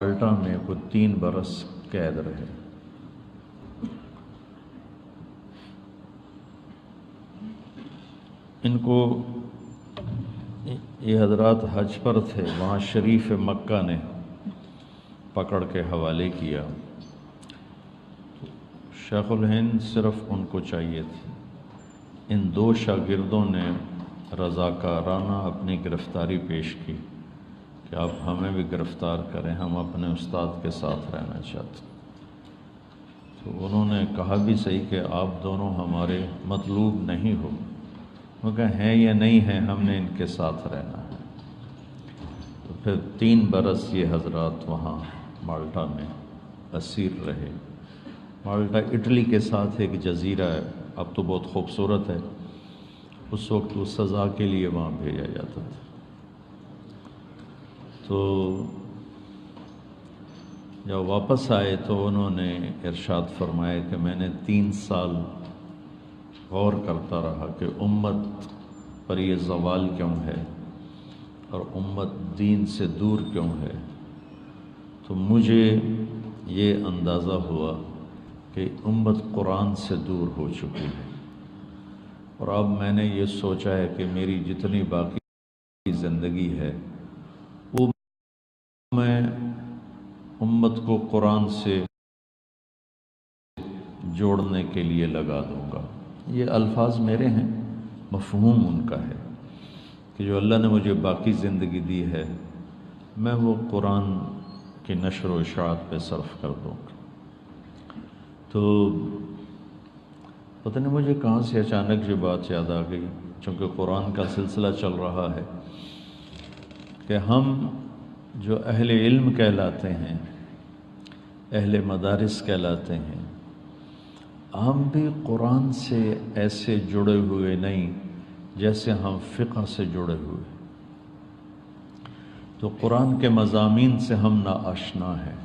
مالٹا میں کوئی 3 برس قید رہے۔ ان کو یہ حضرات حج پر تھے، وہاں شریف مکہ نے پکڑ کے حوالے کیا۔ شیخ الہند صرف ان کو چاہیے تھی۔ ان 2 شاگردوں نے رضاکارانہ اپنی گرفتاری پیش کی کہ آپ ہمیں بھی گرفتار کریں، ہم اپنے استاد کے ساتھ رہنا چاہتے ہیں۔ تو انہوں نے کہا بھی صحیح کہ آپ دونوں ہمارے مطلوب نہیں ہو، وہ کہا ہیں یا نہیں ہیں، ہم نے ان کے ساتھ رہنا ہے۔ تو پھر 3 برس یہ حضرات وہاں مالٹا میں اسیر رہے۔ مالٹا اٹلی کے ساتھ ایک جزیرہ ہے، اب تو بہت خوبصورت ہے، اس وقت وہ سزا کے لیے وہاں بھیجا جاتا تھا۔ تو جب واپس آئے تو انہوں نے ارشاد فرمایا کہ میں نے 3 سال غور کرتا رہا کہ امت پر یہ زوال کیوں ہے اور امت دین سے دور کیوں ہے۔ تو مجھے یہ اندازہ ہوا کہ امت قرآن سے دور ہو چکی ہے، اور اب میں نے یہ سوچا ہے کہ میری جتنی باقی زندگی ہے وہ میں امت کو قرآن سے جوڑنے کے لیے لگا دوں گا۔ یہ الفاظ میرے ہیں، مفہوم ان کا ہے کہ جو اللہ نے مجھے باقی زندگی دی ہے میں وہ قرآن کی نشر و اشاعت پہ صرف کر دوں گا۔ تو پتہ نہیں مجھے کہاں سے اچانک یہ بات یاد آ گئی، چونکہ قرآن کا سلسلہ چل رہا ہے، کہ ہم جو اہل علم کہلاتے ہیں، اہل مدارس کہلاتے ہیں، ہم بھی قرآن سے ایسے جڑے ہوئے نہیں جیسے ہم فقہ سے جڑے ہوئے۔ تو قرآن کے مضامین سے ہم ناآشنا ہیں،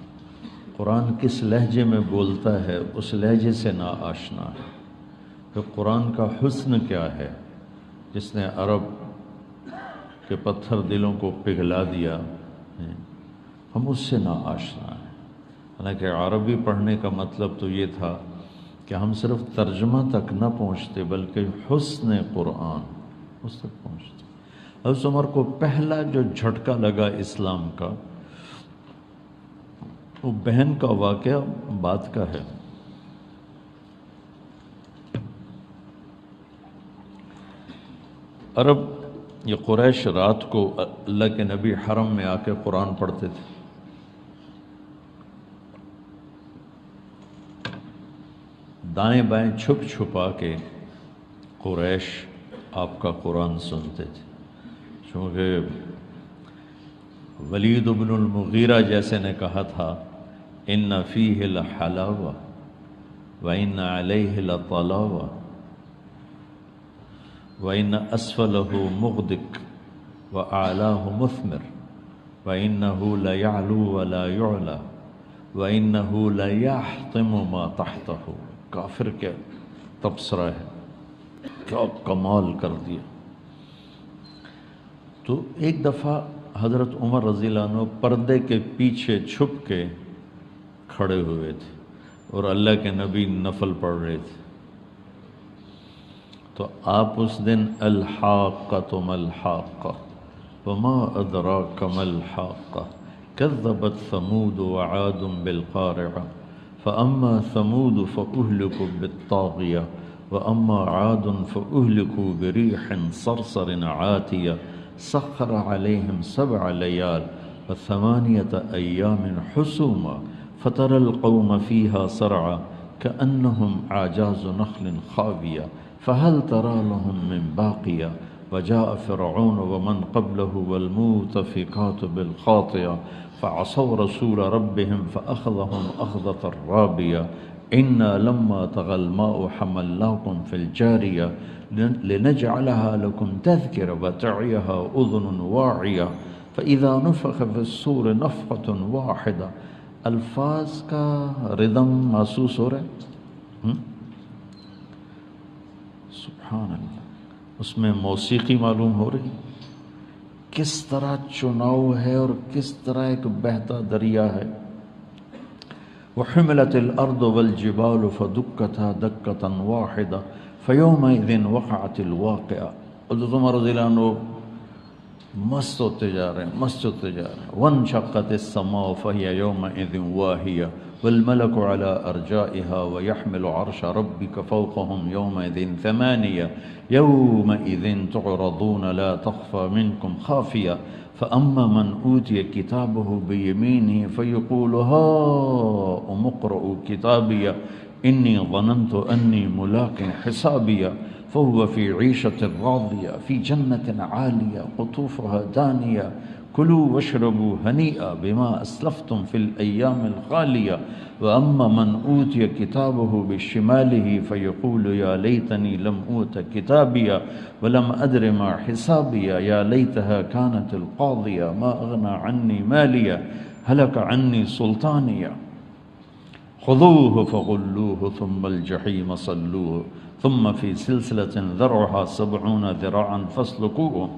قرآن کس لہجے میں بولتا ہے اس لہجے سے ناآشنا ہے، کہ قرآن کا حسن کیا ہے جس نے عرب کے پتھر دلوں کو پگھلا دیا، ہم اس سے ناآشنا ہیں۔ حالانکہ عربی پڑھنے کا مطلب تو یہ تھا کہ ہم صرف ترجمہ تک نہ پہنچتے بلکہ حسن قرآن اس تک پہنچتے۔ حضرت عمر کو پہلا جو جھٹکا لگا اسلام کا، وہ بہن کا واقعہ بات کا ہے۔ عرب یہ قریش رات کو اللہ کے نبی حرم میں آ کے قرآن پڑھتے تھے۔ دائیں بائیں چھپ چھپا کے قریش آپ کا قرآن سنتے تھے، چونکہ ولید بن المغیرہ جیسے نے کہا تھا ان فیہ لحلاوہ وان علیہ لطلاوہ وان اسفلہ مغدق واعلاہ مثمر وانہ لیعلو ولا یعلی وانہ لیحطم ما تحتہ۔ کافر کے تبصرہ ہے، کیا کمال کر دیا۔ تو ایک دفعہ حضرت عمر رضی اللہ عنہ پردے کے پیچھے چھپ کے کھڑے ہوئے تھے اور اللہ کے نبی نفل پڑھ رہے تھے۔ تو آپ اس دن الحاقۃ ما الحاقۃ وما ادراک ما الحاقۃ کذبت ثمود وعاد بالقارعۃ فأما ثمود فأهلكوا بالطاغية وأما عاد فأهلكوا بريح صرصر عاتية سخر عليهم 7 ليال و8 أيام حسوما فترى القوم فيها صرعى كأنهم أعجاز نخل خاوية فهل ترى لهم من باقية وجاء فرعون ومن قبله والمؤتفكات بالخاطئة فعصوا رسول ربهم فأخذهم أخذة رابية إنا لما طغى الماء حملناكم في الجارية لنجعلها لكم تذكرة وتعيها أذن واعية فإذا نفخ في الصور نفخة واحدة۔ الفاظ کا ردم محسوس ہو رہا ہے، سبحان اللہ، اس میں موسیقی معلوم ہو رہی، کس طرح چناؤ ہے اور کس طرح ایک بہتا دریا ہے. وحملت الارض والجبال فدکتا دکتا واحدہ فیومئذ وقعت الواقعہ. حضرت عمر رضی اللہ عنہ مست ہوتے جا رہے ہیں. وانشقت السماء فهي يومئذ واهية والملك على أرجائها ويحمل عرش ربك فوقهم يومئذ ثمانية يومئذ تعرضون لا تخفى منكم خافية فأما من أوتي كتابه بيمينه فيقول هاؤم اقرءوا كتابي إني ظننت أني ملاق حسابي فهو في عيشة راضية في جنة عالية قطوفها دانية كلوا واشربوا هنيئا بما أسلفتم في الأيام الخالية وأما من أوتي كتابه بشماله فيقول يا ليتني لم أوت كتابي ولم أدر ما حسابي يا ليتها كانت القاضية ما أغنى عني مالي هلك عني سلطاني خذوه فغلوه ثم الجحيم صلوه ثم في سلسلة ذرعها 70 ذراعا فاسلكوه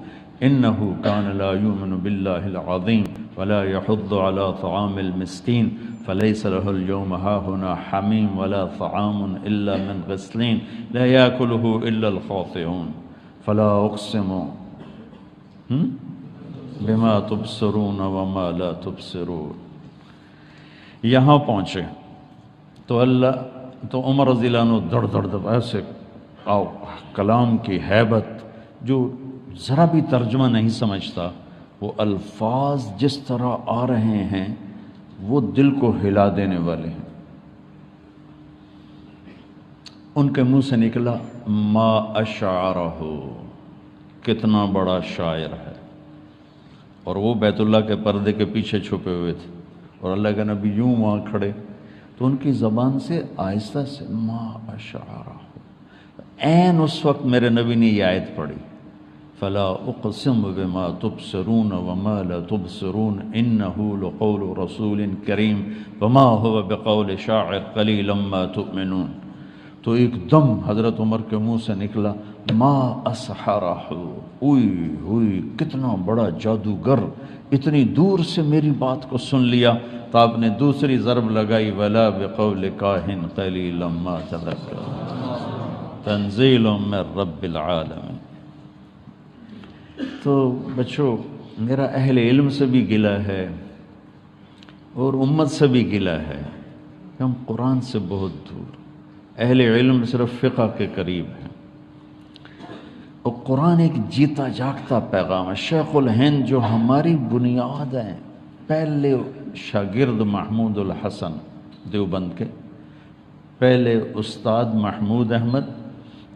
إنه كان لا يؤمن بالله العظيم ولا يحض على طعام المسكين فليس له اليوم هاهنا حميم ولا طعام إلا من غسلين لا يأكله إلا الخاطئون فلا أقسم بما تبصرون وما لا تبصرون. یہاں پہنچے تو عمر رضی اللہ عنہ دڑ ایسے کلام کی ہیبت، جو ذرا بھی ترجمہ نہیں سمجھتا، وہ الفاظ جس طرح آ رہے ہیں وہ دل کو ہلا دینے والے ہیں. ان کے منہ سے نکلا ما اشعرہ، کتنا بڑا شاعر ہے. اور وہ بیت اللہ کے پردے کے پیچھے چھپے ہوئے تھے اور اللہ کے نبی یوں وہاں کھڑے، تو ان کی زبان سے آہستہ سے ما اشعرہ. عین اس وقت میرے نبی نے یہ آیت پڑھی فلا اقسم بما تبصرون وما لا تبصرون انه لقول رسول کریم وما هو بقول شاعر قلیلا ما تؤمنون. تو ایک دم حضرت عمر کے منہ سے نکلا ما اسحرہ، اوئی کتنا بڑا جادوگر اتنی دور سے میری بات کو سن لیا. تو آپ نے دوسری ضرب لگائی ولا بقول کاہن قلیلا ما تذکرون تنزیل من رب العالمین. تو بچوں، میرا اہل علم سے بھی گلہ ہے اور امت سے بھی گلہ ہے کہ ہم قرآن سے بہت دور. اہل علم صرف فقہ کے قریب ہیں اور قرآن ایک جیتا جاگتا پیغام ہے. شیخ الہند جو ہماری بنیاد ہیں، پہلے شاگرد محمود الحسن دیوبند کے، پہلے استاد محمود احمد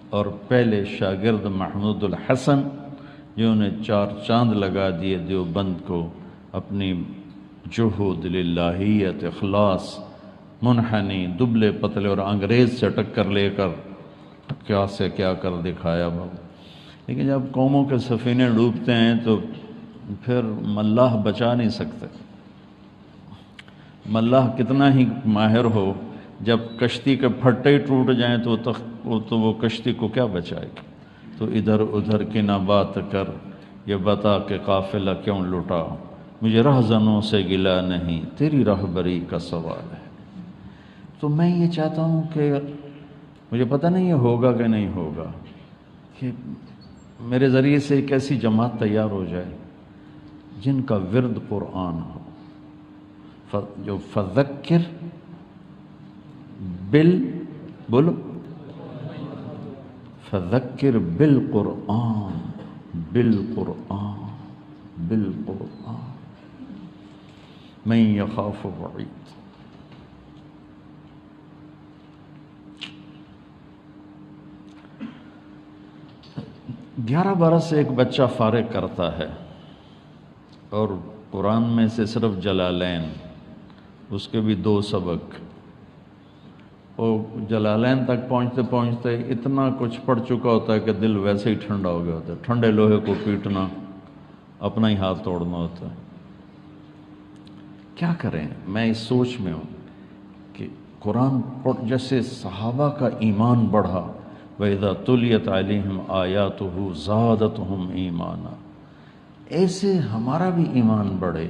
اور پہلے شاگرد محمود الحسن، جنہوں نے 4 چاند لگا دیے دیوبند کو اپنی جہود، للہیت، اخلاص، منحنی، دبلے پتلے اور انگریز سے ٹکر لے کر کیا سے کیا کر دکھایا بابا. لیکن جب قوموں کے سفینے ڈوبتے ہیں تو پھر ملاح بچا نہیں سکتے. ملاح کتنا ہی ماہر ہو، جب کشتی کے پھٹے ٹوٹ جائیں تو وہ کشتی کو کیا بچائے گی. تو ادھر ادھر کی نہ بات کر، یہ بتا کہ قافلہ کیوں لٹا، مجھے رہزنوں سے گلہ نہیں، تیری رہبری کا سوال ہے. تو میں یہ چاہتا ہوں کہ مجھے پتہ نہیں یہ ہوگا کہ نہیں ہوگا، کہ میرے ذریعے سے ایک ایسی جماعت تیار ہو جائے جن کا ورد قرآن ہو، جو فذکر بولو فذکر بالقرآن من یخاف وعید. 11 برس سے ایک بچہ فارغ کرتا ہے اور قرآن میں سے صرف جلالین، اس کے بھی 2 سبق، اور جلالین تک پہنچتے پہنچتے اتنا کچھ پڑھ چکا ہوتا ہے کہ دل ویسے ہی ٹھنڈا ہو گیا ہوتا ہے. ٹھنڈے لوہے کو پیٹنا، اپنا ہی ہاتھ توڑنا ہوتا ہے. کیا کریں؟ میں اس سوچ میں ہوں کہ قرآن جیسے صحابہ کا ایمان بڑھا، وَإِذَا تُلِيَتْ عَلَيْهِمْ آيَاتُهُ زَادَتْهُمْ ایمانا، ایسے ہمارا بھی ایمان بڑھے،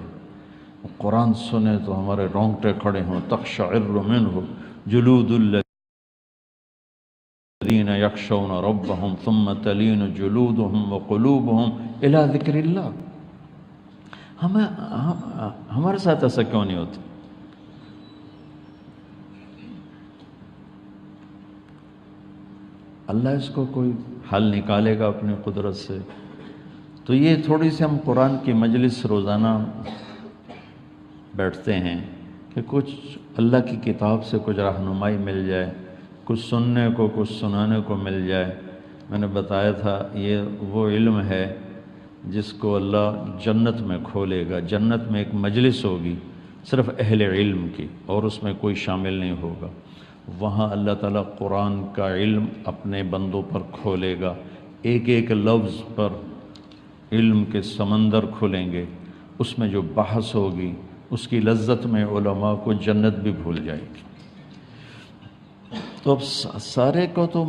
قرآن سنے تو ہمارے رونگٹے کھڑے ہوں، تقشعر منہ جلود الذین یخشون ربهم ثم تلین جلودهم وقلوبهم الی ذکر اللہ۔ ہمارے ساتھ ایسا کیوں نہیں ہوتا؟ اللہ اس کو کوئی حل نکالے گا اپنی قدرت سے۔ تو یہ تھوڑی سی ہم قرآن کی مجلس روزانہ بیٹھتے ہیں کہ کچھ اللہ کی کتاب سے کچھ رہنمائی مل جائے، کچھ سننے کو کچھ سنانے کو مل جائے۔ میں نے بتایا تھا یہ وہ علم ہے جس کو اللہ جنت میں کھولے گا۔ جنت میں ایک مجلس ہوگی صرف اہل علم کی، اور اس میں کوئی شامل نہیں ہوگا۔ وہاں اللہ تعالیٰ قرآن کا علم اپنے بندوں پر کھولے گا، ایک ایک لفظ پر علم کے سمندر کھلیں گے، اس میں جو بحث ہوگی اس کی لذت میں علماء کو جنت بھی بھول جائے گی۔ تو اب سارے کو تو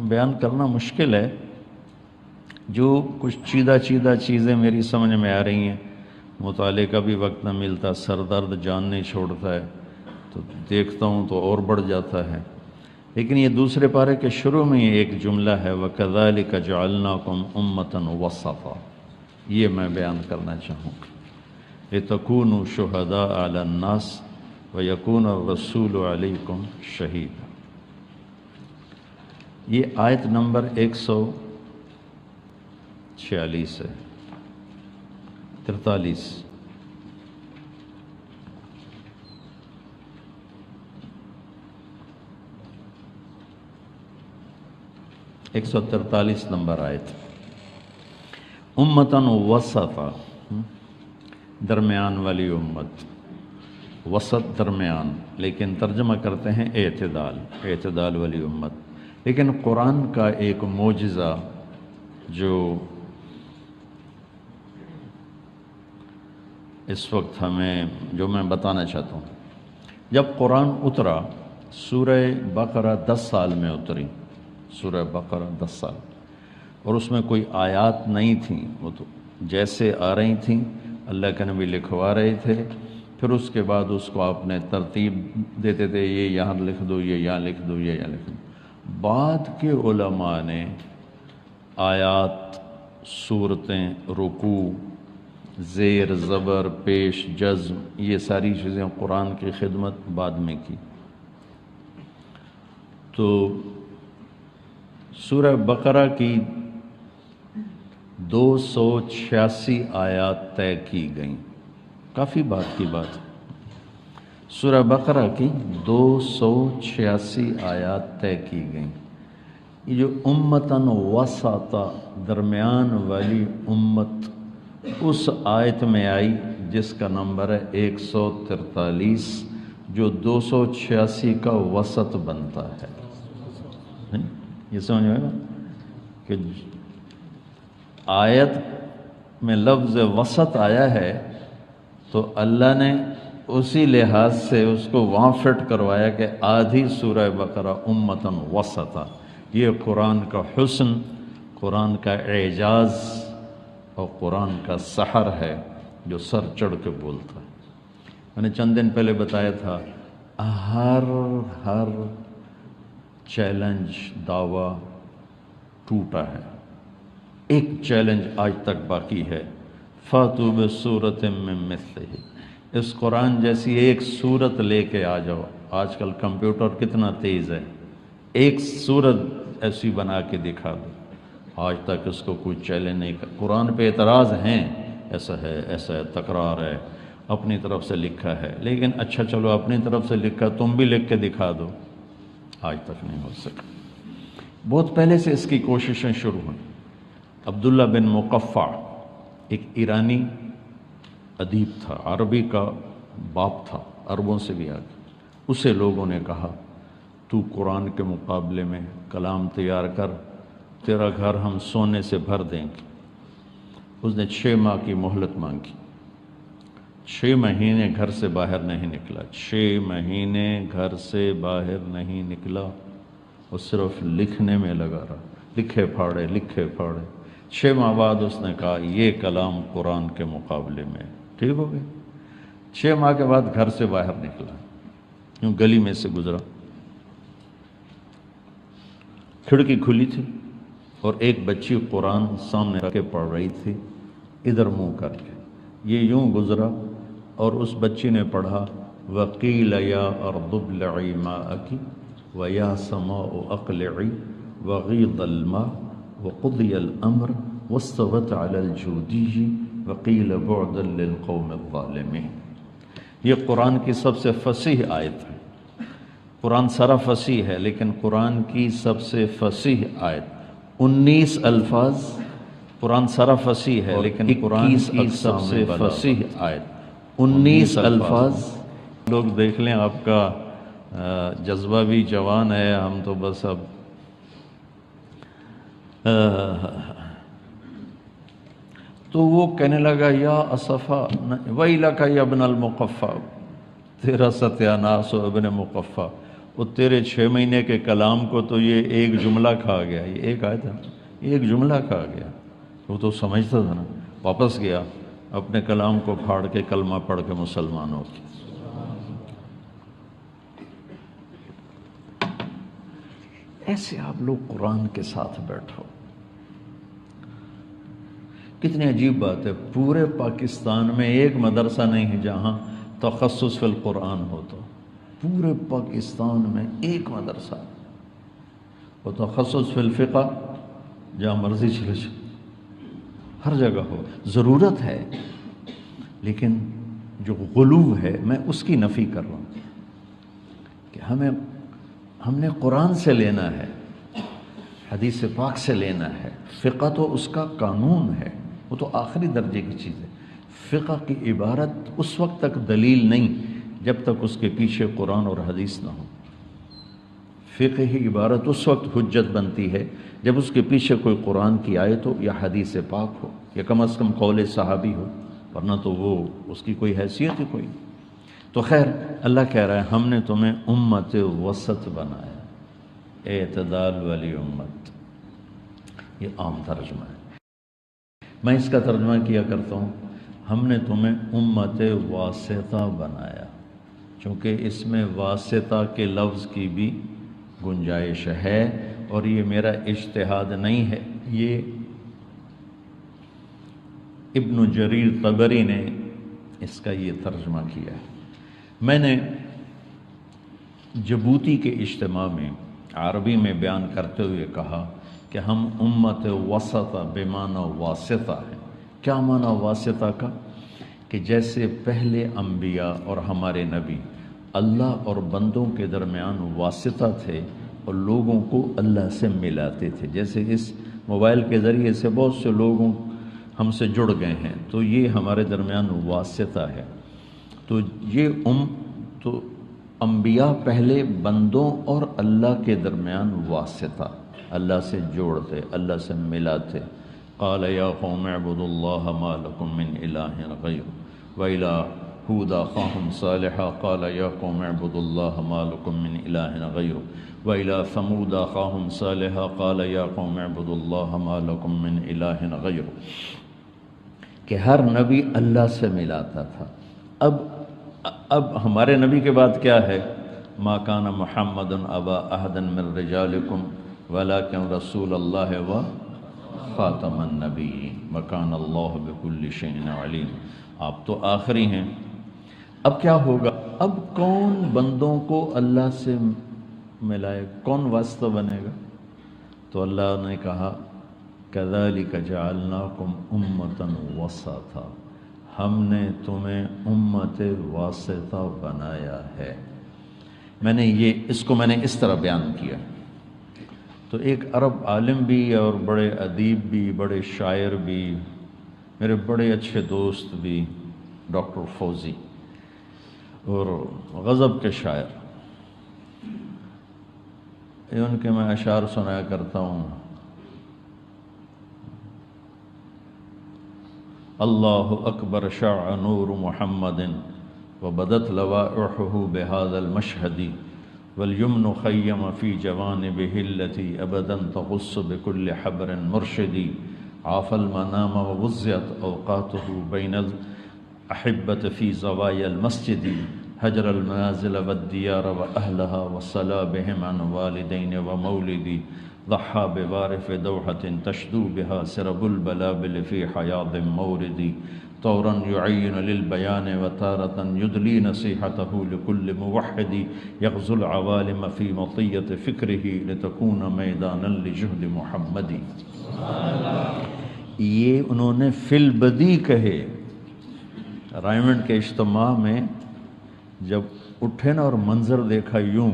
بیان کرنا مشکل ہے، جو کچھ چیدہ چیزیں میری سمجھ میں آ رہی ہیں، مطالعے کا بھی وقت نہ ملتا، سر درد جان نہیں چھوڑتا ہے، تو دیکھتا ہوں تو اور بڑھ جاتا ہے۔ لیکن یہ دوسرے پارے کے شروع میں ایک جملہ ہے وَكَذَلِكَ جَعَلْنَاكُمْ أُمَّةً وَسَطًا، یہ میں بیان کرنا چاہوں گا۔ لِتَكُونُوا شُهَدَاءَ عَلَى النَّاسِ وَيَكُونَ الرَّسُولُ عَلَيْكُمْ شَهِيدًا۔ یہ آیت نمبر 146 ہے، 43۔ 143 نمبر آیت۔ امتاً وسطا، درمیان والی امت، وسط درمیان، لیکن ترجمہ کرتے ہیں اعتدال والی امت۔ لیکن قرآن کا ایک معجزہ جو اس وقت جو میں بتانا چاہتا ہوں، جب قرآن اترا سورہ بقرہ 10 سال میں اتری، سورہ بقرہ 10 سال، اور اس میں کوئی آیات نہیں تھیں، وہ تو جیسے آ رہی تھیں اللہ کے نبی لکھوا رہے تھے، پھر اس کے بعد اس کو آپ نے ترتیب دیتے تھے، یہ یہاں لکھ دو، یہ یہاں لکھ دو، یہ یہاں لکھ دو۔ بعد کے علماء نے آیات، صورتیں، رکوع، زیر زبر، پیش، جزم، یہ ساری چیزیں قرآن کی خدمت بعد میں کی۔ تو سورہ بقرہ کی 286 آیات طے کی گئیں، کافی بات کی بات۔ سورہ بقرہ کی 286 آیات طے کی گئیں۔ یہ جو امتاً وسطا، درمیان والی امت، اس آیت میں آئی جس کا نمبر ہے 143، جو 286 کا وسط بنتا ہے۔ یہ سمجھ میں آئے کہ آیت میں لفظ وسط آیا ہے تو اللہ نے اسی لحاظ سے اس کو وہاں فٹ کروایا کہ آدھی سورہ بقرہ امتاً وسطا۔ یہ قرآن کا حسن، قرآن کا اعجاز اور قرآن کا سحر ہے جو سر چڑھ کے بولتا ہے۔ میں نے چند دن پہلے بتایا تھا، ہر چیلنج، دعویٰ ٹوٹا ہے، ایک چیلنج آج تک باقی ہے، فَأْتُوا بِسُورَةٍ مِّن مِّثْلِهِ، اس قرآن جیسی ایک صورت لے کے آ جاؤ۔ آج کل کمپیوٹر کتنا تیز ہے، ایک صورت ایسی بنا کے دکھا دو۔ آج تک اس کو کوئی چیلنج نہیں کر، قرآن پہ اعتراض ہیں، ایسا ہے، تکرار ہے، اپنی طرف سے لکھا ہے، لیکن اچھا چلو اپنی طرف سے لکھا، تم بھی لکھ کے دکھا دو، آج تک نہیں ہو سکا۔ بہت پہلے سے اس کی کوششیں شروع ہوئیں۔ عبداللہ بن مقفع ایک ایرانی ادیب تھا، عربی کا باپ تھا، عربوں سے بھی آگے۔ اسے لوگوں نے کہا تو قرآن کے مقابلے میں کلام تیار کر، تیرا گھر ہم سونے سے بھر دیں گے۔ اس نے 6 ماہ کی مہلت مانگی، 6 مہینے گھر سے باہر نہیں نکلا، 6 مہینے گھر سے باہر نہیں نکلا، وہ صرف لکھنے میں لگا رہا، لکھے پھاڑے، 6 ماہ بعد اس نے کہا یہ کلام قرآن کے مقابلے میں، ٹھیک ہو گیا۔ 6 ماہ کے بعد گھر سے باہر نکلا، یوں گلی میں سے گزرا، کھڑکی کھلی تھی اور ایک بچی قرآن سامنے رکھ کے پڑھ رہی تھی ادھر منہ کر کے۔ یہ یوں گزرا اور اس بچی نے پڑھا وَقِيلَ يَا أَرْضُ ابْلَعِي مَاءَكِ وَيَا سَمَاءُ أَقْلِعِي وَغِيضَ الْمَاءُ وَقُضِيَ الْأَمْرُ وَاسْتَوَتْ عَلَى الْجُودِيِّ وَقِيلَ بُعْدًا لِلْقَوْمِ الظَّالِمِينَ۔ یہ قرآن کی سب سے فصیح آیت ہے۔ قرآن سارا فصیح ہے لیکن قرآن کی سب سے فصیح آیت 19 الفاظ، قرآن سارا فصیح ہے لیکن قرآن کی سب سے فصیح آیت 19 الفاظ۔ لوگ دیکھ لیں، آپ کا جذبہ بھی جوان ہے، ہم تو بس اب تو وہ کہنے لگا یا اسفا ویلک یا ابن المقفع، تیرا ستیہ ناس و ابن مقفع، وہ تیرے 6 مہینے کے کلام کو تو یہ ایک جملہ کھا گیا، یہ ایک آیت ہے، ایک جملہ کھا گیا۔ وہ تو سمجھتا تھا نا، واپس گیا اپنے کلام کو پھاڑ کے کلمہ پڑھ کے مسلمان ہو گیا۔ ایسے آپ لوگ قرآن کے ساتھ بیٹھو۔ کتنی عجیب بات ہے، پورے پاکستان میں ایک مدرسہ نہیں ہے جہاں تخصص فی القرآن ہو، تو پورے پاکستان میں ایک مدرسہ، وہ تخصص فی الفقہ جہاں مرضی چلے جائے، ہر جگہ ہو، ضرورت ہے، لیکن جو غلو ہے میں اس کی نفی کر رہا ہوں کہ ہم نے قرآن سے لینا ہے، حدیث پاک سے لینا ہے۔ فقہ تو اس کا قانون ہے، وہ تو آخری درجے کی چیز ہے۔ فقہ کی عبارت اس وقت تک دلیل نہیں جب تک اس کے پیچھے قرآن اور حدیث نہ ہو۔ فقہی عبارت اس وقت حجت بنتی ہے جب اس کے پیچھے کوئی قرآن کی آیت ہو یا حدیث پاک ہو یا کم از کم قول صحابی ہو، ورنہ تو وہ اس کی کوئی حیثیت ہی کوئی۔ تو خیر، اللہ کہہ رہا ہے ہم نے تمہیں امت وسط بنایا، اعتدال والی امت۔ یہ عام ترجمہ ہے، میں اس کا ترجمہ کیا کرتا ہوں، ہم نے تمہیں امت واسطہ بنایا، چونکہ اس میں واسطہ کے لفظ کی بھی گنجائش ہے، اور یہ میرا اجتہاد نہیں ہے، یہ ابن جریر طبری نے اس کا یہ ترجمہ کیا ہے۔ میں نے جبوتی کے اجتماع میں عربی میں بیان کرتے ہوئے کہا کہ ہم امت وسطہ بمعنی واسطہ ہیں۔ کیا معنی واسطہ کا؟ کہ جیسے پہلے انبیاء اور ہمارے نبی اللہ اور بندوں کے درمیان واسطہ تھے اور لوگوں کو اللہ سے ملاتے تھے، جیسے اس موبائل کے ذریعے سے بہت سے لوگوں ہم سے جڑ گئے ہیں، تو یہ ہمارے درمیان واسطہ ہے۔ تو یہ تو انبیاء پہلے بندوں اور اللہ کے درمیان واسطہ، اللہ سے جوڑتے، اللہ سے ملاتے۔ قال یا قوم اعبدوا اللہ ما لکم من الہ غیرہ وَإِلَىٰ هُودَ أَخَاهُمْ صَالِحًا قَالَ يَا قَوْمِ اعْبُدُوا اللَّهَ مَا لَكُم مِّنْ إِلَٰهٍ غَيْرُهُ وَإِلَىٰ ثَمُودَ أَخَاهُمْ صَالِحًا قَالَ يَا قَوْمِ اعْبُدُوا اللَّهَ مَا لَكُم مِّنْ إِلَٰهٍ غَيْرُهُ، کہ ہر نبی اللہ سے ملاتا تھا۔ اب ہمارے نبی کے بعد کیا ہے؟ مَا كَانَ مُحَمَّدٌ أَبَا أَحَدٍ مِّن رِّجَالِكُمْ وَلَٰكِن رَّسُولَ اللَّهِ وَخَاتَمَ النَّبِيِّينَ وَكَانَ اللَّهُ بِكُلِّ شَيْءٍ عَلِيمًا۔ آپ تو آخری ہیں، اب کیا ہوگا؟ اب کون بندوں کو اللہ سے ملائے، کون واسطہ بنے گا؟ تو اللہ نے کہا كَذَلِكَ جَعَلْنَاكُمْ أُمَّةً وَسَطًا، ہم نے تمہیں امت واسطہ بنایا ہے۔ میں نے اس کو اس طرح بیان کیا۔ تو ایک عرب عالم بھی اور بڑے ادیب بھی، بڑے شاعر بھی، میرے بڑے اچھے دوست بھی، ڈاکٹر فوزی، اور غضب کے شاعر، ان کے میں اشعار سنایا کرتا ہوں۔ اللہ اکبر شع نور محمد وبدت لوائحہ بہذا المشہد والیمن خیم فی جوانبہ التی ابدا تغص بکل حبر مرشدی عاف المنام ووزعت اوقاته بین الاحبة في زوايا المسجد هجر المنازل والديار وأهلها وصلى بهم عن والدين ومولدي ضحى بوارف دوحة تشدو بها سرب البلابل في حياض موردي طورا يعين للبيان وتارة يدلي نصيحته لكل موحد يغزو العوالم في مطية فكره لتكون ميدانا لجهد محمد. یہ انہوں نے فی البدی کہے. رائمنڈ کے اجتماع میں جب اٹھے نا اور منظر دیکھا یوں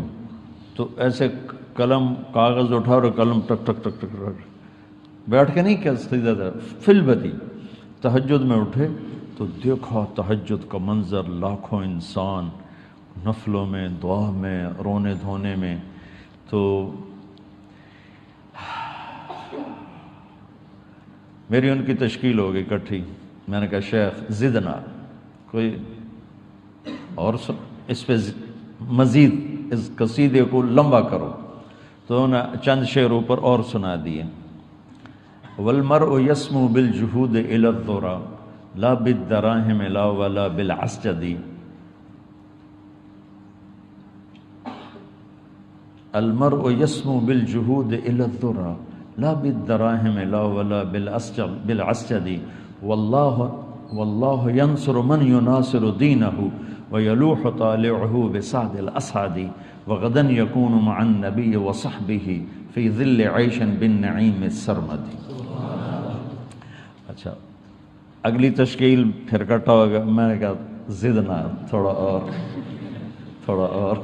تو ایسے قلم کاغذ اٹھا اور قلم ٹک ٹک ٹک ٹک ٹک بیٹھ کے نہیں کیا سیدھا تھا فی البدی. تہجد میں اٹھے تو دیکھا تہجد کا منظر، لاکھوں انسان نفلوں میں، دعا میں، رونے دھونے میں. تو میری ان کی تشکیل ہو گئی اکٹھی. میں نے کہا شیخ زدنا، کوئی اور اس پہ مزید اس قصیدے کو لمبا کرو. تو انہوں نے چند شعر اوپر اور سنا دیے. والمرء يسمو بالجهود الى الذرى لا بالدراهم لا ولا بالعسجد. المرء يسمو بالجهود الى الذرى لا بالدراهم لا ولا بالعسجد. والله ينصر من يناصر دينه ويلوح طالعه بسعد الأسعد. وغدا يكون مع النبي وصحبه في ظل عيش بالنعيم السرمد. اچھا اگلی تشکیل پھر کٹا ہوگا. میں نے کہا زدنا تھوڑا اور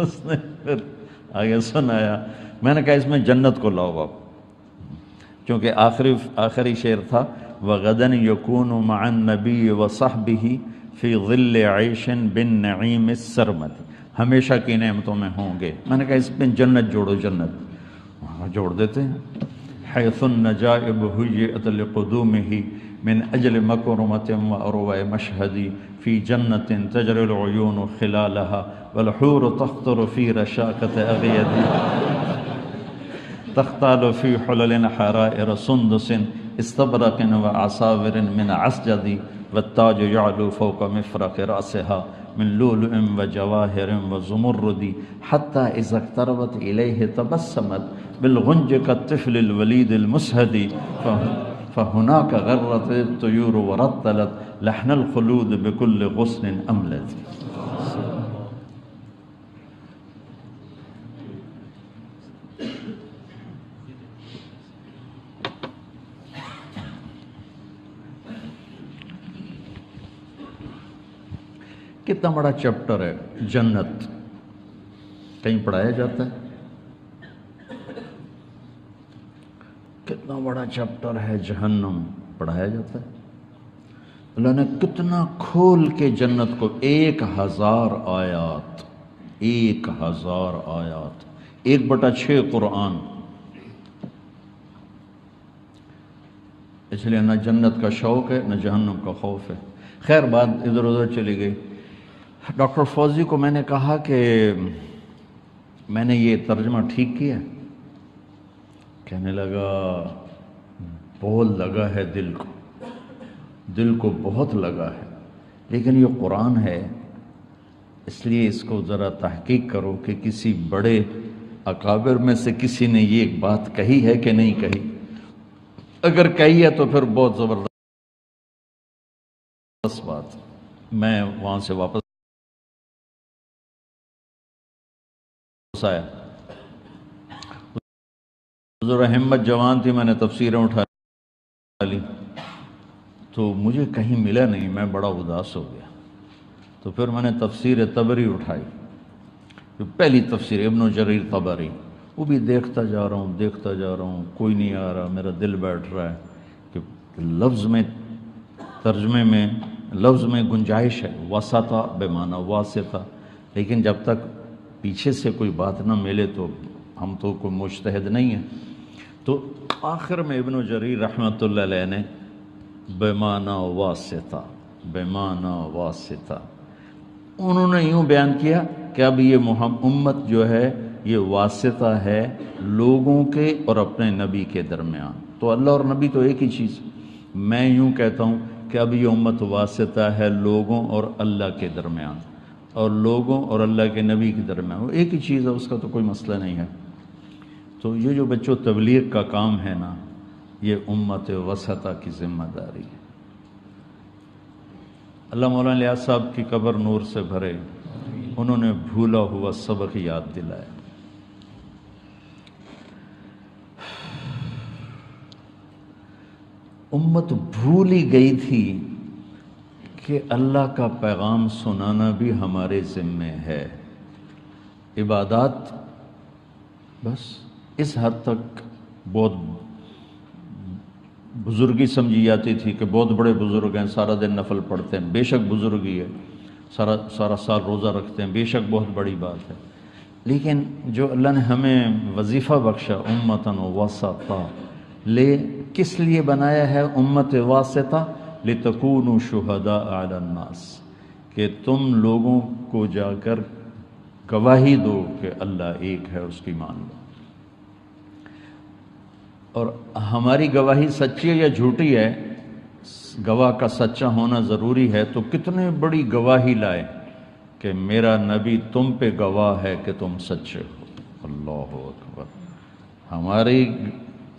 اس نے پھر آگے سنایا. میں نے کہا اس میں جنت کو لاؤ آپ، کیونکہ آخری شعر تھا وغدن یکون مع النبی وصحبہ فی ظل عیش بالنعیم السرمد. ہمیشہ کی نعمتوں میں ہوں گے. میں نے کہا اس میں جنت جوڑو، جنت وہاں جوڑ دیتے ہیں. حیث النجائب حیئت لقدومہ من اجل مکرمۃ واروع مشہد فی جنت تجری العیون خلالها والحور تخطر فی رشاقۃ اغید تختال فی حلل حرائر سندس استبرق وعصاور من عسجد والتاج يعلو فوق مفرق رأسها من لؤلؤ وجواهر وزمرد حتى إذا اقتربت إليه تبسمت بالغنج كالطفل الوليد المسهد فهناك غرت الطيور ورتلت لحن الخلود بكل غصن أملد. کتنا بڑا چیپٹر ہے جنت، کہیں پڑھایا جاتا ہے؟ کتنا بڑا چیپٹر ہے جہنم، پڑھایا جاتا ہے؟ اللہ نے کتنا کھول کے جنت کو 1000 آیات، 1000 آیات، 1/6 قرآن. اس لیے نہ جنت کا شوق ہے نہ جہنم کا خوف ہے. خیر بات ادھر ادھر چلی گئی. ڈاکٹر فوزی کو میں نے کہا کہ میں نے یہ ترجمہ ٹھیک کیا. کہنے لگا بول لگا ہے دل کو بہت لگا ہے، لیکن یہ قرآن ہے اس لیے اس کو ذرا تحقیق کرو کہ کسی بڑے اکابر میں سے کسی نے یہ ایک بات کہی ہے کہ نہیں کہی. اگر کہی ہے تو پھر بہت زبردست بات. میں وہاں سے واپس آیا. ذرا ہمت جوان تھی، میں نے تفسیریں اٹھا لی تو مجھے کہیں ملا نہیں. میں بڑا اداس ہو گیا. تو پھر میں نے تفسیر طبری اٹھائی، پہلی تفسیر ابن جریر طبری. وہ بھی دیکھتا جا رہا ہوں کوئی نہیں آ رہا. میرا دل بیٹھ رہا ہے کہ لفظ میں ترجمے میں لفظ میں گنجائش ہے، وسطہ بے معنی واسطہ، لیکن جب تک پیچھے سے کوئی بات نہ ملے تو ہم تو کوئی مجتہد نہیں ہیں. تو آخر میں ابن جریر رحمۃ اللہ علیہ نے بے معنی واسطہ انہوں نے یوں بیان کیا کہ اب یہ امت جو ہے یہ واسطہ ہے لوگوں کے اور اپنے نبی کے درمیان. تو اللہ اور نبی تو ایک ہی چیز. میں یوں کہتا ہوں کہ اب یہ امت واسطہ ہے لوگوں اور اللہ کے درمیان، اور لوگوں اور اللہ کے نبی کے درمیان، وہ ایک ہی چیز ہے، اس کا تو کوئی مسئلہ نہیں ہے. تو یہ جو بچوں تبلیغ کا کام ہے نا، یہ امت وسطہ کی ذمہ داری ہے. اللہ مولانا الیاس صاحب کی قبر نور سے بھرے، انہوں نے بھولا ہوا سبق یاد دلایا. امت بھول ہی گئی تھی کہ اللہ کا پیغام سنانا بھی ہمارے ذمے ہے. عبادات بس اس حد تک بہت بزرگی سمجھی جاتی تھی کہ بہت بڑے بزرگ ہیں، سارا دن نفل پڑھتے ہیں. بے شک بزرگی ہے، سارا سال روزہ رکھتے ہیں، بے شک بہت بڑی بات ہے. لیکن جو اللہ نے ہمیں وظیفہ بخشا امتاً وسطا، کس لیے بنایا ہے امت واسطہ؟ لتکونوا شہداء علی الناس، کہ تم لوگوں کو جا کر گواہی دو کہ اللہ ایک ہے، اس کی مان لو. اور ہماری گواہی سچی ہے یا جھوٹی ہے، گواہ کا سچا ہونا ضروری ہے. تو کتنے بڑی گواہی لائے کہ میرا نبی تم پہ گواہ ہے کہ تم سچے ہو. اللہ اکبر. ہماری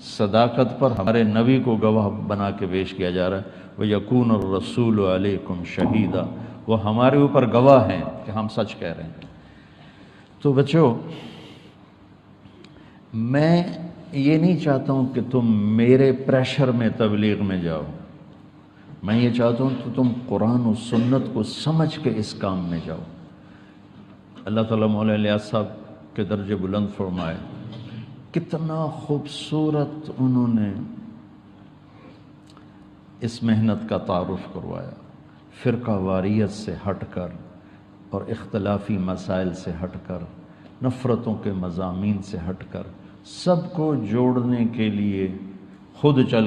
صداقت پر ہمارے نبی کو گواہ بنا کے پیش کیا جا رہا ہے. وَيَكُونَ الرَّسُولُ عَلَيْكُمْ شَهِيدًا، وہ ہمارے اوپر گواہ ہیں کہ ہم سچ کہہ رہے ہیں. تو بچوں، میں یہ نہیں چاہتا ہوں کہ تم میرے پریشر میں تبلیغ میں جاؤ. میں یہ چاہتا ہوں کہ تم قرآن و سنت کو سمجھ کے اس کام میں جاؤ. اللہ تعالیٰ مولانا الیاس صاحب کے درجے بلند فرمائے. کتنا خوبصورت انہوں نے اس محنت کا تعارف کروایا، فرقہ واریت سے ہٹ کر اور اختلافی مسائل سے ہٹ کر، نفرتوں کے مضامین سے ہٹ کر، سب کو جوڑنے کے لیے خود چل.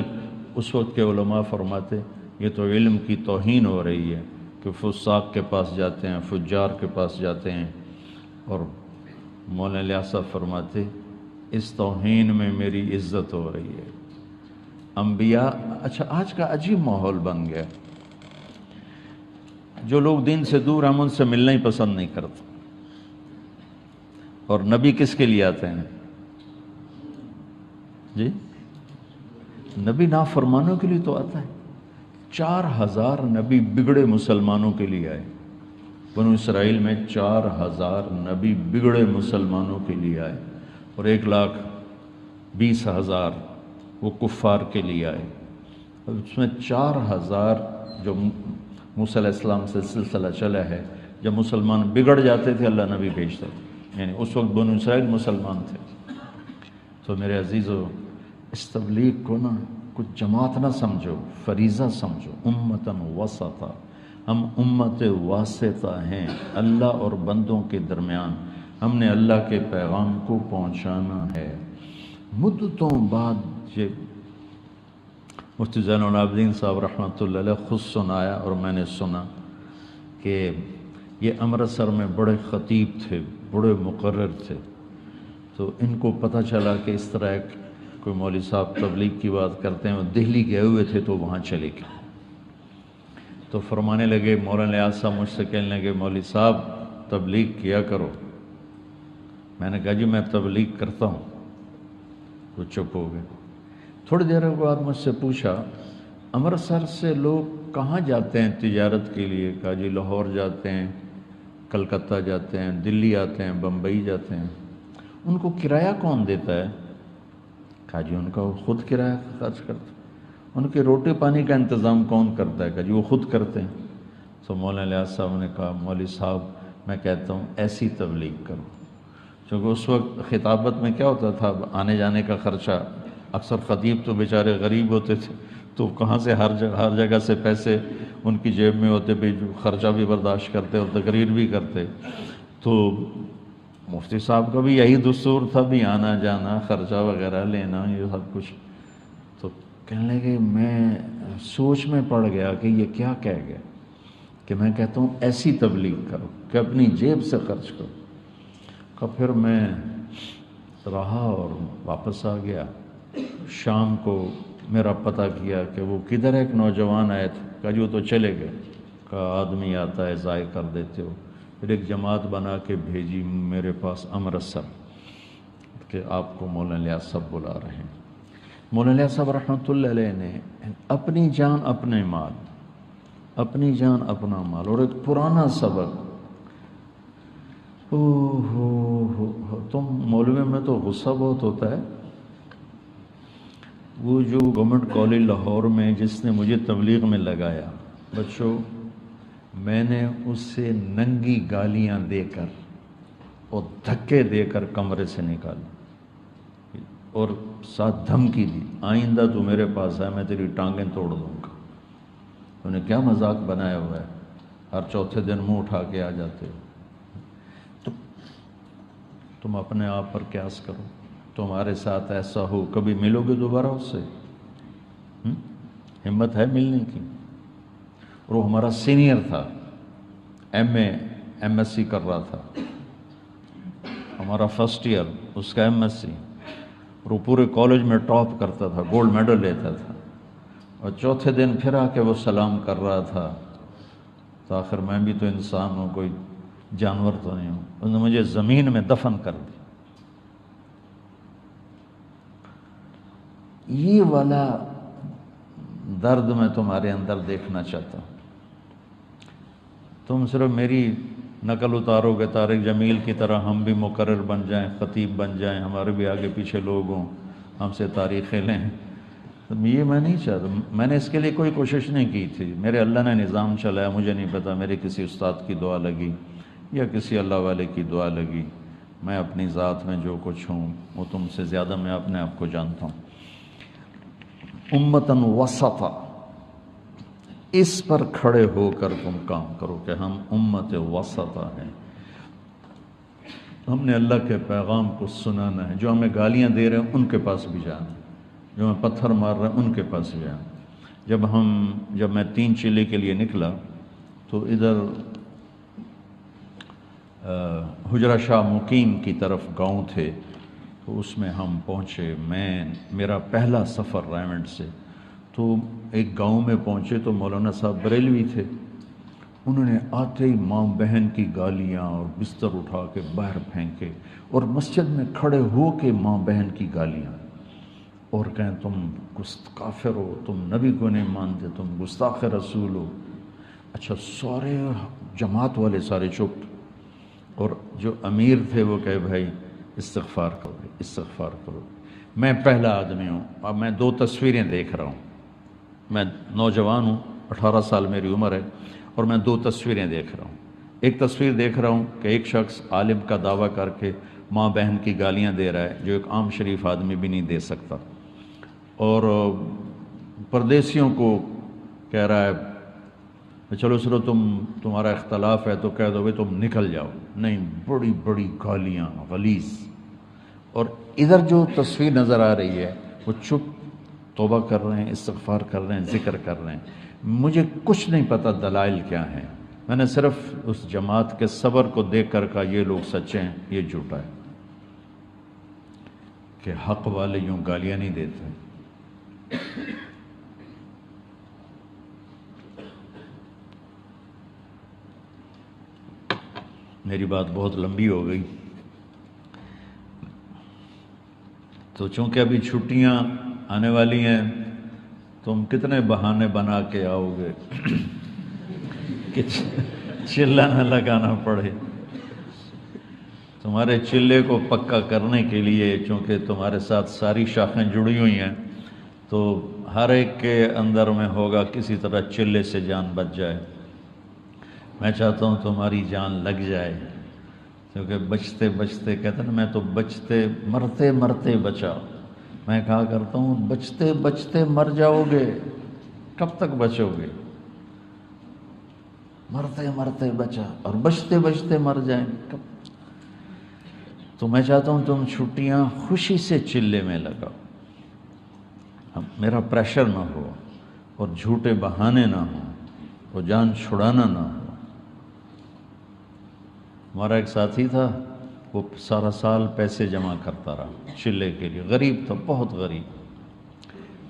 اس وقت کے علماء فرماتے یہ تو علم کی توہین ہو رہی ہے کہ فساق کے پاس جاتے ہیں، فجار کے پاس جاتے ہیں. اور مولانا الیاس صاحب فرماتے اس توہین میں میری عزت ہو رہی ہے. انبیاء، اچھا آج کا عجیب ماحول بن گیا، جو لوگ دین سے دور ہم ان سے ملنا ہی پسند نہیں کرتے. اور نبی کس کے لیے آتے ہیں جی؟ نبی نافرمانوں کے لیے تو آتا ہے. 4000 نبی بگڑے مسلمانوں کے لیے آئے. بنو اسرائیل میں 4000 نبی بگڑے مسلمانوں کے لیے آئے، اور 1,20,000 وہ کفار کے لیے آئے. اس میں 4000 جو موسیٰ علیہ السلام سے سلسلہ چلا ہے، جب مسلمان بگڑ جاتے تھے اللہ نبی بھیجتا تھا. یعنی اس وقت بنو اسرائیل مسلمان تھے. تو میرے عزیزو، اس تبلیغ کو نا کچھ جماعت نہ سمجھو، فریضہ سمجھو. امتاً وسطا، ہم امت واسطہ ہیں اللہ اور بندوں کے درمیان. ہم نے اللہ کے پیغام کو پہنچانا ہے. مدتوں بعد یہ مفتی زین العابدین صاحب رحمۃ اللہ علیہ خود سنایا، اور میں نے سنا کہ یہ امرتسر میں بڑے خطیب تھے، بڑے مقرر تھے. تو ان کو پتہ چلا کہ اس طرح ایک کوئی مولوی صاحب تبلیغ کی بات کرتے ہیں. وہ دہلی گئے ہوئے تھے تو وہاں چلے گئے. تو فرمانے لگے، مولانا الیاس صاحب مجھ سے کہنے لگے مولوی صاحب تبلیغ کیا کرو. میں نے کہا جی میں تبلیغ کرتا ہوں. وہ چپ ہو گئے. تھوڑی دیر کے بعد مجھ سے پوچھا امرتسر سے لوگ کہاں جاتے ہیں تجارت کے لیے؟ کہا جی لاہور جاتے ہیں، کلکتہ جاتے ہیں، دلی آتے ہیں، بمبئی جاتے ہیں. ان کو کرایہ کون دیتا ہے؟ کہا جی ان کا وہ خود کرایہ خرچ کرتے. ان کے روٹی پانی کا انتظام کون کرتا ہے؟ کہا جی وہ خود کرتے ہیں. تو مولانا الیاس صاحب نے کہا مولوی صاحب میں کہتا ہوں ایسی تبلیغ کرو. چونکہ اس وقت خطابت میں کیا ہوتا تھا، آنے جانے کا خرچہ، اکثر خطیب تو بیچارے غریب ہوتے تھے تو کہاں سے ہر جگہ سے پیسے ان کی جیب میں ہوتے، بھی خرچہ بھی برداشت کرتے اور تقریر بھی کرتے. تو مفتی صاحب کا بھی یہی دستور تھا، بھی آنا جانا، خرچہ وغیرہ لینا، یہ سب کچھ. تو کہنے لگے میں سوچ میں پڑ گیا کہ یہ کیا کہہ گیا کہ میں کہتا ہوں ایسی تبلیغ کرو کہ اپنی جیب سے خرچ کرو. کہ پھر میں رہا اور واپس آ گیا. شام کو میرا پتہ کیا کہ وہ کدھر ایک نوجوان آئے تھے، کہا جو تو چلے گئے، کہا آدمی آتا ہے ضائع کر دیتے ہو۔ پھر ایک جماعت بنا کے بھیجی میرے پاس امرتسر کہ آپ کو مولانا الیاس صاحب بلا رہے ہیں۔ مولانا الیاس صاحب رحمۃ اللہ علیہ نے اپنی جان اپنے مال، اپنی جان اپنا مال، اور ایک پرانا سبق، تم مولوی میں تو غصہ بہت ہوتا ہے۔ وہ جو گورنمنٹ کالج لاہور میں جس نے مجھے تبلیغ میں لگایا، بچوں میں نے اس سے ننگی گالیاں دے کر اور دھکے دے کر کمرے سے نکالی اور ساتھ دھمکی دی، آئندہ تو میرے پاس ہے میں تیری ٹانگیں توڑ دوں گا۔ تو نے کیا مذاق بنایا ہوا ہے، ہر چوتھے دن منہ اٹھا کے آ جاتے ہو۔ تم اپنے آپ پر قیاس کرو، تمہارے ساتھ ایسا ہو کبھی ملو گے دوبارہ اس سے؟ ہمت ہے ملنے کی؟ اور وہ ہمارا سینئر تھا، ایم ایس سی کر رہا تھا، ہمارا فرسٹ ایئر، اس کا ایم ایس سی، اور وہ پورے کالج میں ٹاپ کرتا تھا، گولڈ میڈل لیتا تھا، اور چوتھے دن پھر آ کے وہ سلام کر رہا تھا۔ تو آخر میں بھی تو انسان ہوں، کوئی جانور تو نہیں ہوں۔ انہوں نے مجھے زمین میں دفن کر دی۔ یہ والا درد میں تمہارے اندر دیکھنا چاہتا ہوں۔ تم صرف میری نقل اتارو گے طارق جمیل کی طرح، ہم بھی مقرر بن جائیں، خطیب بن جائیں، ہمارے بھی آگے پیچھے لوگ ہوں، ہم سے تاریخیں لیں، یہ میں نہیں چاہتا۔ میں نے اس کے لیے کوئی کوشش نہیں کی تھی، میرے اللہ نے نظام چلایا، مجھے نہیں پتا میرے کسی استاد کی دعا لگی یا کسی اللہ والے کی دعا لگی۔ میں اپنی ذات میں جو کچھ ہوں وہ تم سے زیادہ میں اپنے آپ کو جانتا ہوں۔ امتاً وسطا، اس پر کھڑے ہو کر تم کام کرو کہ ہم امت وسطا ہیں، ہم نے اللہ کے پیغام کو سنانا ہے۔ جو ہمیں گالیاں دے رہے ہیں ان کے پاس بھی جانا ہے، جو ہمیں پتھر مار رہے ہیں ان کے پاس بھی جانا۔ جب میں 3 چلے کے لیے نکلا تو ادھر حجرہ شاہ مقیم کی طرف گاؤں تھے، تو اس میں ہم پہنچے۔ میرا پہلا سفر رائمنڈ سے، تو ایک گاؤں میں پہنچے تو مولانا صاحب بریلوی تھے، انہوں نے آتے ہی ماں بہن کی گالیاں اور بستر اٹھا کے باہر پھینکے، اور مسجد میں کھڑے ہو کے ماں بہن کی گالیاں، اور کہیں تم کافر ہو، تم نبی کو نہیں مانتے، تم گستاخ رسول ہو۔ اچھا، سارے جماعت والے سارے چپ، اور جو امیر تھے وہ کہے بھائی استغفار کرو، استغفار کرو۔ میں پہلا آدمی ہوں، اب میں 2 تصویریں دیکھ رہا ہوں، میں نوجوان ہوں، 18 سال میری عمر ہے، اور میں 2 تصویریں دیکھ رہا ہوں۔ ایک تصویر دیکھ رہا ہوں کہ ایک شخص عالم کا دعویٰ کر کے ماں بہن کی گالیاں دے رہا ہے، جو ایک عام شریف آدمی بھی نہیں دے سکتا، اور پردیسیوں کو کہہ رہا ہے چلو چلو تمہارا اختلاف ہے تو کہہ دو تم نکل جاؤ، نہیں، بڑی بڑی گالیاں، غلیظ۔ اور ادھر جو تصویر نظر آ رہی ہے وہ چپ توبہ کر رہے ہیں، استغفار کر رہے ہیں، ذکر کر رہے ہیں۔ مجھے کچھ نہیں پتا دلائل کیا ہیں، میں نے صرف اس جماعت کے صبر کو دیکھ کر کہا یہ لوگ سچے ہیں، یہ جھوٹا ہے، کہ حق والے یوں گالیاں نہیں دیتے۔ میری بات بہت لمبی ہو گئی، تو چونکہ ابھی چھٹیاں آنے والی ہیں، تم کتنے بہانے بنا کے آؤ گے کہ چلہ نہ لگانا پڑے۔ تمہارے چلے کو پکا کرنے کے لیے، چونکہ تمہارے ساتھ ساری شاخیں جڑی ہوئی ہیں، تو ہر ایک کے اندر میں ہوگا کسی طرح چلے سے جان بچ جائے۔ میں چاہتا ہوں تمہاری جان لگ جائے، کیونکہ بچتے بچتے کہتے ہیں نا، میں تو بچتے مرتے مرتے بچا۔ میں کہا کرتا ہوں بچتے بچتے مر جاؤ گے، کب تک بچو گے؟ مرتے مرتے بچا، اور بچتے بچتے مر جائیں کب؟ تو میں چاہتا ہوں تم چھٹیاں خوشی سے چلے میں لگاؤ، میرا پریشر نہ ہو، اور جھوٹے بہانے نہ ہوں، اور جان چھڑانا نہ ہو۔ ہمارا ایک ساتھی تھا، وہ سارا سال پیسے جمع کرتا رہا چلے کے لیے، غریب تھا، بہت غریب،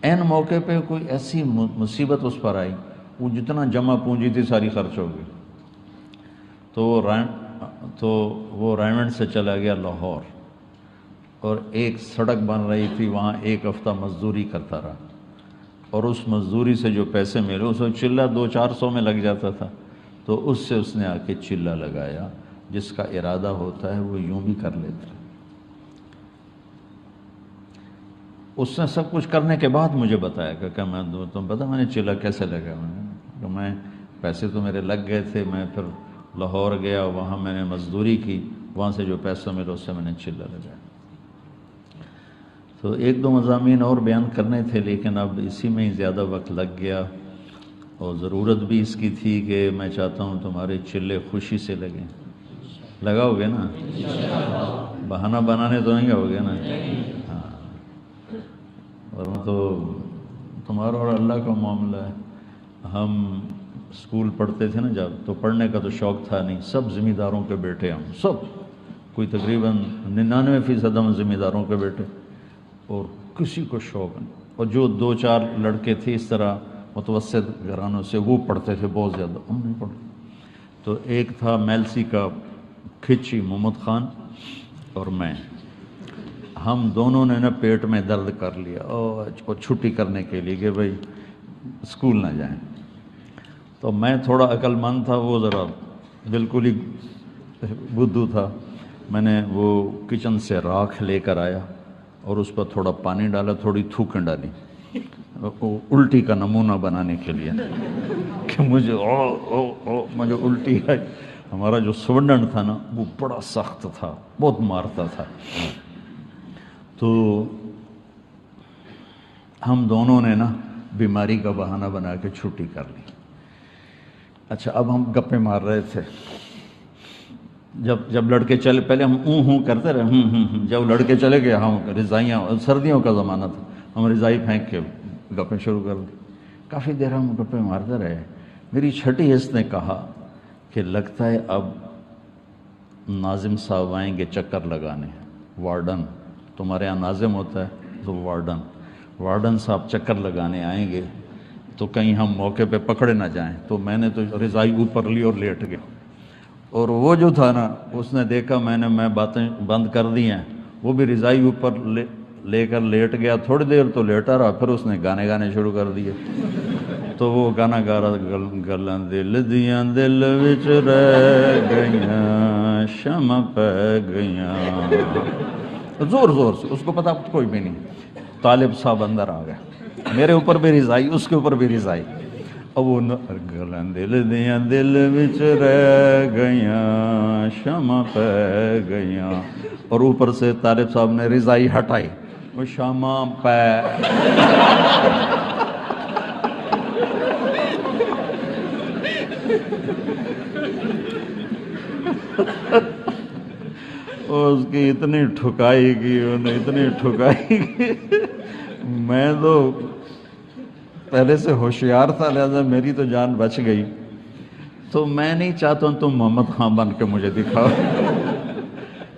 این موقع پہ کوئی ایسی مصیبت اس پر آئی، وہ جتنا جمع پونجی تھی ساری خرچ ہو گئی، تو وہ رائمنڈ سے چلا گیا لاہور، اور ایک سڑک بن رہی تھی وہاں، ایک ہفتہ مزدوری کرتا رہا، اور اس مزدوری سے جو پیسے ملے اس کو چلہ 200-400 میں لگ جاتا تھا، تو اس سے اس نے آ کے چلہ لگایا۔ جس کا ارادہ ہوتا ہے وہ یوں بھی کر لیتا ہے۔ اس نے سب کچھ کرنے کے بعد مجھے بتایا کہ میں تم پتہ میں نے چلہ کیسے لگایا؟ میں پیسے تو میرے لگ گئے تھے، میں پھر لاہور گیا، وہاں میں نے مزدوری کی، وہاں سے جو پیسہ ملا اس سے میں نے چلہ لگایا۔ تو ایک دو مضامین اور بیان کرنے تھے، لیکن اب اسی میں ہی زیادہ وقت لگ گیا، اور ضرورت بھی اس کی تھی کہ میں چاہتا ہوں تمہارے چلے خوشی سے لگیں۔ لگاؤ گے نا؟ بہانہ بنانے تو نہیں ہوگے نا؟ ہاں، ورنہ تو تمہارا اور اللہ کا معاملہ ہے۔ ہم اسکول پڑھتے تھے نا جب، تو پڑھنے کا تو شوق تھا نہیں، سب ذمہ داروں کے بیٹے، ہم سب، کوئی تقریباً 99% ہم ذمہ داروں کے بیٹے، اور کسی کو شوق نہیں۔ اور جو 2-4 لڑکے تھے اس طرح متوسط گھرانوں سے، وہ پڑھتے تھے بہت زیادہ، ہم نہیں پڑھتے۔ تو ایک تھا میلسی کا کھچی محمد خان اور میں، ہم دونوں نے نا پیٹ میں درد کر لیا اور چھٹی کرنے کے لیے کہ بھائی اسکول نہ جائیں۔ تو میں تھوڑا عقل مند تھا، وہ ذرا بالکل ہی بدھو تھا، میں نے وہ کچن سے راکھ لے کر آیا اور اس پر تھوڑا پانی ڈالا، تھوڑی تھوکیں ڈالی الٹی کا نمونہ بنانے کے لیے کہ مجھے الٹی آئی۔ ہمارا جو سورنڈنٹ تھا نا وہ بڑا سخت تھا، بہت مارتا تھا۔ تو ہم دونوں نے نا بیماری کا بہانہ بنا کے چھٹی کر لی۔ اچھا، اب ہم گپے مار رہے تھے، جب لڑکے چلے، پہلے ہم ہوں کرتے رہے، جب لڑکے چلے گئے، ہم رضائیاں، سردیوں کا زمانہ تھا، ہم رضائی پھینک کے گپیں شروع کر دی۔ کافی دیر ہم گپے مارتے رہے۔ میری چھٹی حص نے کہا کہ لگتا ہے اب ناظم صاحب آئیں گے چکر لگانے، وارڈن، تمہارے یہاں ناظم ہوتا ہے تو وارڈن صاحب چکر لگانے آئیں گے، تو کہیں ہم موقع پہ پکڑے نہ جائیں۔ تو میں نے تو رضائی اوپر لی اور لیٹ گیا، اور وہ جو تھا نا اس نے دیکھا میں باتیں بند کر دی ہیں، وہ بھی رضائی اوپر لے کر لیٹ گیا۔ تھوڑی دیر تو لیٹا رہا، پھر اس نے گانے شروع کر دیے۔ تو وہ گانا گا رہا، گلاں دل دیاں دل وچ رہ گئیاں، شمع پہ گئیاں، زور سے، اس کو پتا کوئی بھی نہیں۔ طالب صاحب اندر آ گئے، میرے اوپر بھی رضائی، اس کے اوپر بھی رضائی، اب وہ گلاں دل دیاں دل وچ رہ گئیاں، شمع پہ گئیاں، اور اوپر سے طالب صاحب نے رضائی ہٹائی، وہ شمع پہ۔ اس کی اتنی ٹھکائی کی، انہیں اتنی ٹھکائی کی، میں تو پہلے سے ہوشیار تھا، لہذا میری تو جان بچ گئی۔ تو میں نہیں چاہتا ہوں تم محمد خان بن کے مجھے دکھاؤ،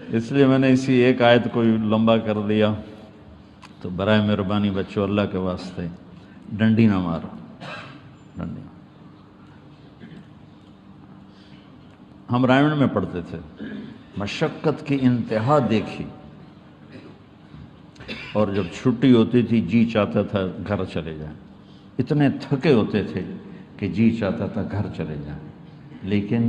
اس لیے میں نے اسی ایک آیت کو لمبا کر دیا۔ تو برائے مہربانی بچوں، اللہ کے واسطے ڈنڈی نہ مارو، ڈنڈی۔ ہم رائمنڈ میں پڑھتے تھے، مشقت کی انتہا دیکھی، اور جب چھٹی ہوتی تھی جی چاہتا تھا گھر چلے جائیں، اتنے تھکے ہوتے تھے کہ جی چاہتا تھا گھر چلے جائیں، لیکن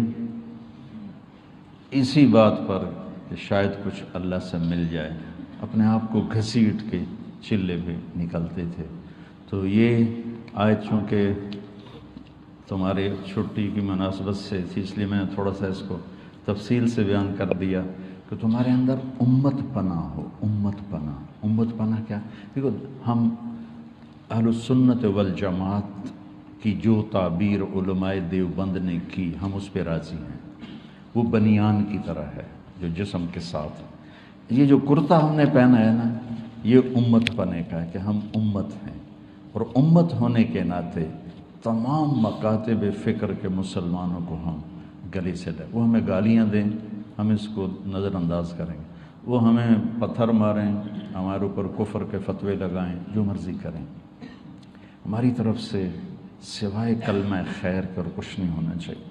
اسی بات پر کہ شاید کچھ اللہ سے مل جائے، اپنے آپ کو گھسیٹ کے چلے بھی نکلتے تھے۔ تو یہ آیت چونکہ تمہارے چھٹی کی مناسبت سے تھی، اس لیے میں نے تھوڑا سا اس کو تفصیل سے بیان کر دیا کہ تمہارے اندر امت پناہ ہو، امت پناہ کیا؟ دیکھو، ہم اہل السنت والجماعت کی جو تعبیر علماء دیوبند نے کی، ہم اس پہ راضی ہیں۔ وہ بنیان کی طرح ہے جو جسم کے ساتھ، یہ جو کرتا ہم نے پہنا ہے نا، یہ امت پنے کا ہے کہ ہم امت ہیں، اور امت ہونے کے ناطے تمام مکاتب فکر کے مسلمانوں کو ہم گلی سے لیں۔ وہ ہمیں گالیاں دیں، ہم اس کو نظر انداز کریں گے، وہ ہمیں پتھر ماریں، ہمارے اوپر کفر کے فتوے لگائیں، جو مرضی کریں، ہماری طرف سے سوائے کلمہ خیر کے اور کچھ نہیں ہونا چاہیے.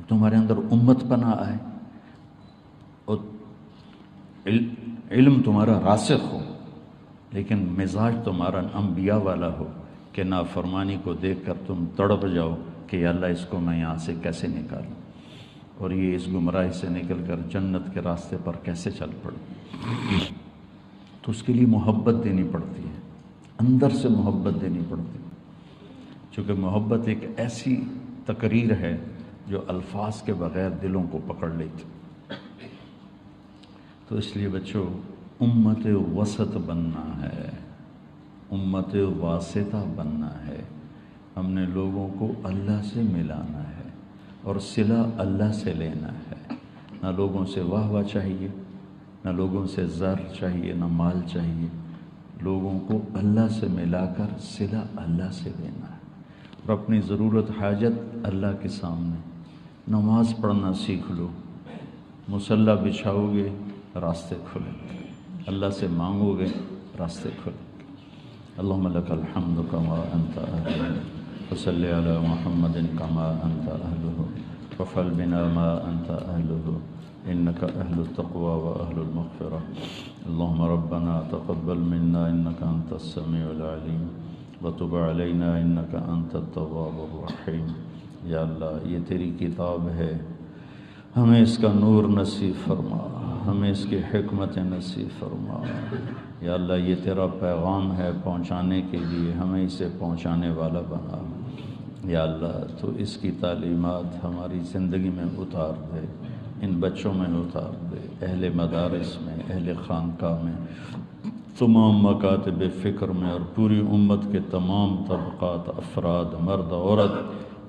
تمہارے اندر امت پنا آئے اور علم تمہارا راسخ ہو، لیکن مزاج تمہارا انبیاء والا ہو کہ نافرمانی کو دیکھ کر تم تڑپ جاؤ کہ یا اللہ اس کو میں یہاں سے کیسے نکالوں، اور یہ اس گمراہی سے نکل کر جنت کے راستے پر کیسے چل پڑے. تو اس کے لیے محبت دینی پڑتی ہے، اندر سے محبت دینی پڑتی ہے، چونکہ محبت ایک ایسی تقریر ہے جو الفاظ کے بغیر دلوں کو پکڑ لیتی. تو اس لیے بچوں امت وسط بننا ہے، امت واسطہ بننا ہے. ہم نے لوگوں کو اللہ سے ملانا ہے اور صلہ اللہ سے لینا ہے. نہ لوگوں سے واہ واہ چاہیے، نہ لوگوں سے زر چاہیے، نہ مال چاہیے. لوگوں کو اللہ سے ملا کر صلہ اللہ سے لینا ہے، اور اپنی ضرورت حاجت اللہ کے سامنے. نماز پڑھنا سیکھ لو، مصلی بچھاؤ گے راستے کھلیں گے، اللہ سے مانگو گے راستے کھلیں گے. اللہم لک الحمد کما انت اہلہ وصلی علی محمد کما انت اہلہ وفعل بنا ما انت اہلہ انک اہل التقوی و اہل المغفرہ. اللہم ربنا تقبل منا انک انت السمیع العلیم وتب علینا انک انت التواب الرحیم. یا اللہ یہ تیری کتاب ہے، ہمیں اس کا نور نصیب فرما، ہمیں اس کی حکمت نصیب فرما. یا اللہ یہ تیرا پیغام ہے پہنچانے کے لیے، ہمیں اسے پہنچانے والا بنا. یا اللہ تو اس کی تعلیمات ہماری زندگی میں اتار دے، ان بچوں میں اتار دے، اہل مدارس میں، اہل خانقاہ میں، تمام مکاتب فکر میں، اور پوری امت کے تمام طبقات، افراد، مرد عورت،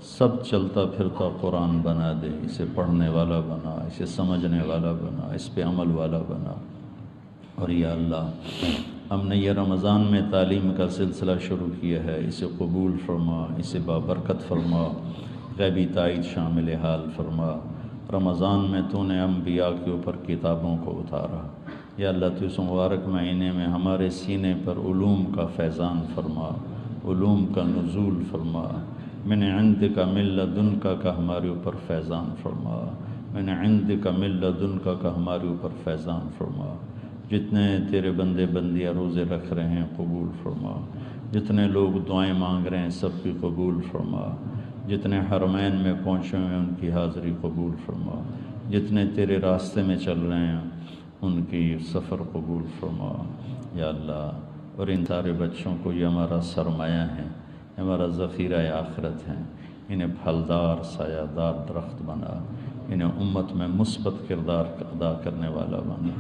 سب چلتا پھرتا قرآن بنا دے. اسے پڑھنے والا بنا، اسے سمجھنے والا بنا، اس پہ عمل والا بنا. اور یا اللہ ہم نے یہ رمضان میں تعلیم کا سلسلہ شروع کیا ہے، اسے قبول فرما، اسے بابرکت فرما، غیبی تائید شامل حال فرما. رمضان میں تو نے انبیاء کے اوپر کتابوں کو اتارا. یا اللہ تو اس مبارک مہینے میں ہمارے سینے پر علوم کا فیضان فرما، علوم کا نزول فرما. من عندک من لدنک کا ہمارے اوپر فیضان فرما، من عندک من لدنک کا ہمارے اوپر فیضان فرما. جتنے تیرے بندے بندیاں روزے رکھ رہے ہیں قبول فرما، جتنے لوگ دعائیں مانگ رہے ہیں سب کی قبول فرما، جتنے حرمین میں پہنچے ہوئے ہیں ان کی حاضری قبول فرما، جتنے تیرے راستے میں چل رہے ہیں ان کی سفر قبول فرما. یا اللہ اور ان سارے بچوں کو یہ ہمارا سرمایہ ہے، ہمارا ذخیرہ آخرت ہے. انہیں پھلدار سایہ دار درخت بنا، انہیں امت میں مثبت کردار ادا کرنے والا بنا،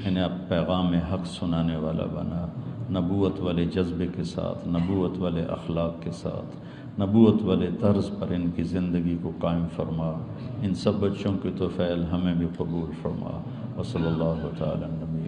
انہیں اب پیغام حق سنانے والا بنا، نبوت والے جذبے کے ساتھ، نبوت والے اخلاق کے ساتھ، نبوت والے طرز پر ان کی زندگی کو قائم فرما. ان سب بچوں کے طفیل ہمیں بھی قبول فرما. وصلی اللہ تعالی نبی